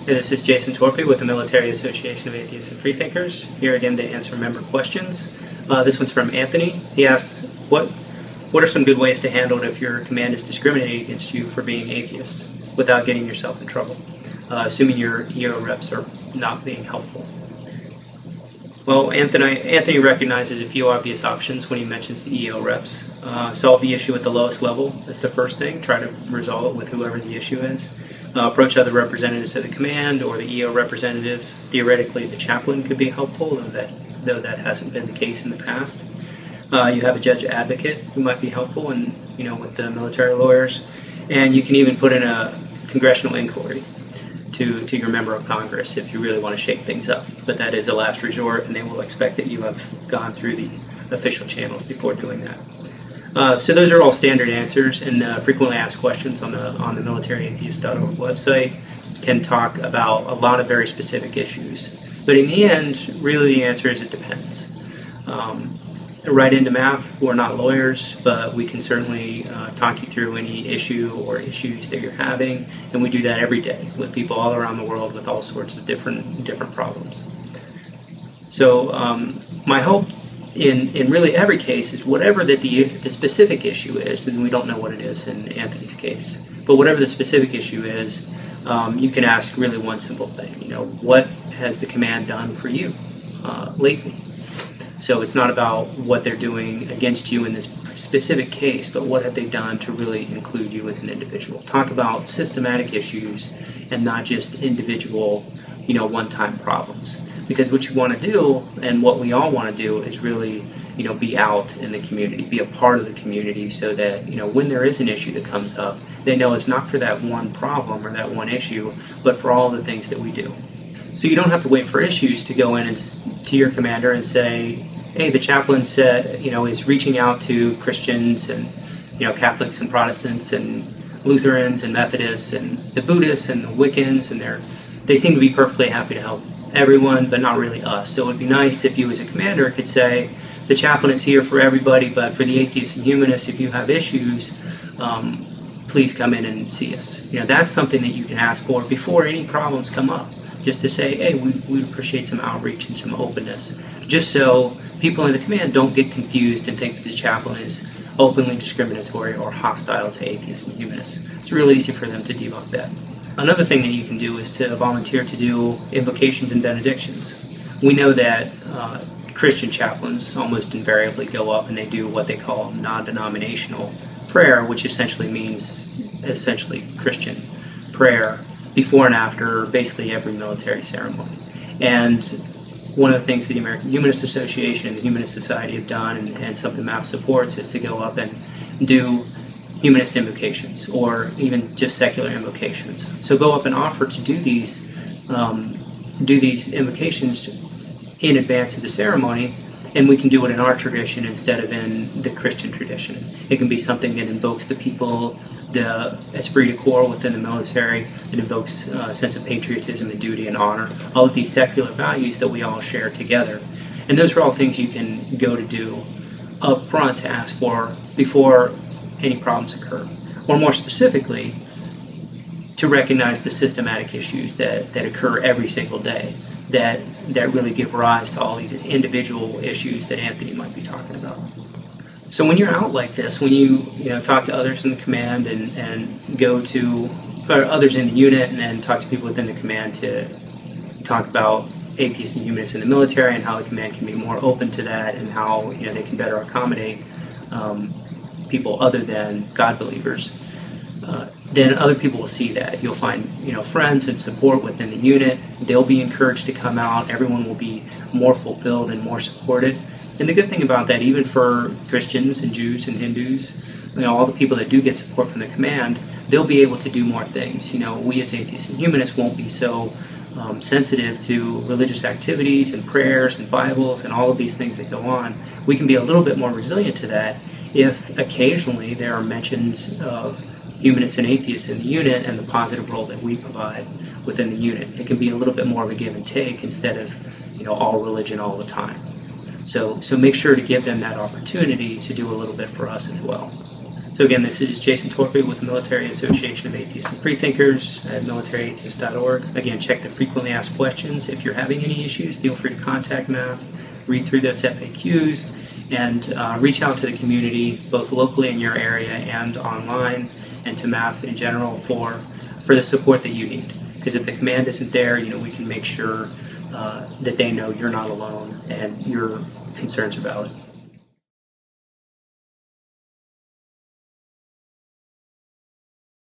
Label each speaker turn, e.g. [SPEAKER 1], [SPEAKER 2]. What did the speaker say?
[SPEAKER 1] Hey, this is Jason Torpy with the Military Association of Atheists and Freethinkers, here again to answer member questions. This one's from Anthony. He asks, what are some good ways to handle it if your command is discriminating against you for being atheist without getting yourself in trouble, assuming your EO reps are not being helpful? Well, Anthony recognizes a few obvious options when he mentions the EO reps. Solve the issue at the lowest level. That's the first thing. Try to resolve it with whoever the issue is. Approach other representatives of the command or the EO representatives. Theoretically, the chaplain could be helpful, though that hasn't been the case in the past. You have a judge advocate who might be helpful, and with the military lawyers, and you can even put in a congressional inquiry to your member of Congress if you really want to shake things up. But that is a last resort, and they will expect that you have gone through the official channels before doing that. So those are all standard answers, and frequently asked questions on the militaryatheist.org website can talk about a lot of very specific issues. But in the end, really the answer is it depends. Right into MAAF, we're not lawyers, but we can certainly talk you through any issue or issues that you're having, and we do that every day with people all around the world with all sorts of different problems. So my hope in really every case is whatever that the specific issue is, and we don't know what it is in Anthony's case, but whatever the specific issue is, you can ask really one simple thing. What has the command done for you lately? So it's not about what they're doing against you in this specific case, but what have they done to really include you as an individual. Talk about systematic issues and not just individual, one-time problems. Because what you want to do, and what we all want to do, is really, be out in the community, be a part of the community, so that, when there is an issue that comes up, they know it's not for that one problem or that one issue, but for all the things that we do. So you don't have to wait for issues to go in and to your commander and say, hey, the chaplain said, is reaching out to Christians and, Catholics and Protestants and Lutherans and Methodists and the Buddhists and the Wiccans, and they seem to be perfectly happy to help everyone, but not really us. So it would be nice if you as a commander could say, the chaplain is here for everybody, but for the atheists and humanists, if you have issues, please come in and see us. That's something that you can ask for before any problems come up. Just to say, hey, we appreciate some outreach and some openness. Just so people in the command don't get confused and think that the chaplain is openly discriminatory or hostile to atheists and humanists. It's real easy for them to debunk that. Another thing that you can do is to volunteer to do invocations and benedictions. We know that Christian chaplains almost invariably go up and they do what they call non-denominational prayer, which essentially means Christian prayer before and after basically every military ceremony. And one of the things that the American Humanist Association and the Humanist Society have done, and something MAAF supports, is to go up and do humanist invocations, or even just secular invocations. So go up and offer to do these invocations in advance of the ceremony, and we can do it in our tradition instead of in the Christian tradition. It can be something that invokes the people, the esprit de corps within the military, that invokes a sense of patriotism and duty and honor, all of these secular values that we all share together. And those are all things you can go to do up front to ask for before any problems occur. Or more specifically, to recognize the systematic issues that occur every single day that really give rise to all these individual issues that Anthony might be talking about. So when you're out like this, when you talk to others in the command and go to others in the unit and talk to people within the command to talk about atheists and humanists in the military and how the command can be more open to that and how they can better accommodate people other than God believers, then other people will see that. You'll find friends and support within the unit. They'll be encouraged to come out. Everyone will be more fulfilled and more supported. And the good thing about that, even for Christians and Jews and Hindus, all the people that do get support from the command, they'll be able to do more things. We as atheists and humanists won't be so sensitive to religious activities and prayers and Bibles and all of these things that go on. We can be a little bit more resilient to that if occasionally there are mentions of humanists and atheists in the unit and the positive role that we provide within the unit. It can be a little bit more of a give and take instead of all religion all the time. So make sure to give them that opportunity to do a little bit for us as well. So again, this is Jason Torpy with the Military Association of Atheists and Freethinkers at militaryatheists.org. Again, check the frequently asked questions. If you're having any issues, feel free to contact MAAF, read through those FAQs, and reach out to the community, both locally in your area and online, and to MAAF in general for the support that you need. Because if the command isn't there, we can make sure that they know you're not alone and your concerns are valid.